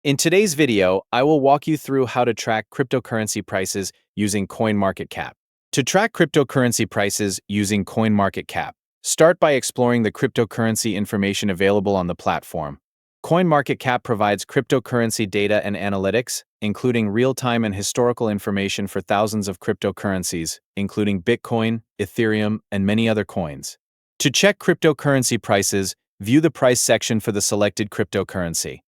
In today's video, I will walk you through how to track cryptocurrency prices using CoinMarketcap. To track cryptocurrency prices using CoinMarketcap, start by exploring the cryptocurrency information available on the platform. CoinMarketcap provides cryptocurrency data and analytics, including real-time and historical information for thousands of cryptocurrencies, including Bitcoin, Ethereum, and many other coins. To check cryptocurrency prices, view the price section for the selected cryptocurrency.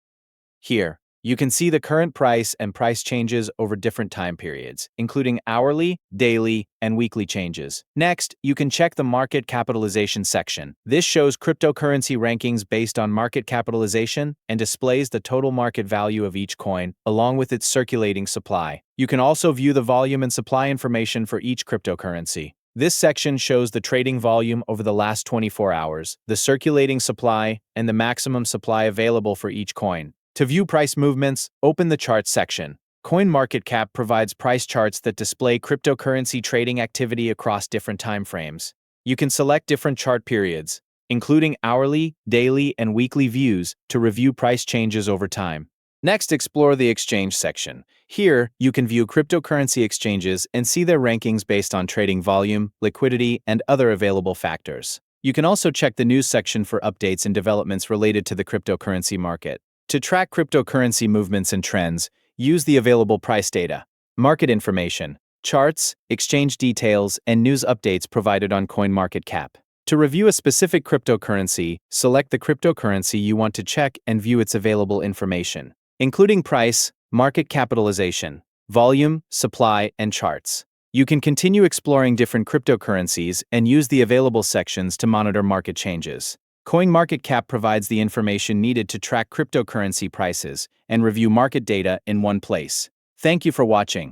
Here, you can see the current price and price changes over different time periods, including hourly, daily, and weekly changes. Next, you can check the market capitalization section. This shows cryptocurrency rankings based on market capitalization and displays the total market value of each coin, along with its circulating supply. You can also view the volume and supply information for each cryptocurrency. This section shows the trading volume over the last 24 hours, the circulating supply, and the maximum supply available for each coin. To view price movements, open the Charts section. CoinMarketCap provides price charts that display cryptocurrency trading activity across different time frames. You can select different chart periods, including hourly, daily, and weekly views, to review price changes over time. Next, explore the exchange section. Here, you can view cryptocurrency exchanges and see their rankings based on trading volume, liquidity, and other available factors. You can also check the news section for updates and developments related to the cryptocurrency market. To track cryptocurrency movements and trends, use the available price data, market information, charts, exchange details, and news updates provided on CoinMarketCap. To review a specific cryptocurrency, select the cryptocurrency you want to check and view its available information, including price, market capitalization, volume, supply, and charts. You can continue exploring different cryptocurrencies and use the available sections to monitor market changes. CoinMarketCap provides the information needed to track cryptocurrency prices and review market data in one place. Thank you for watching.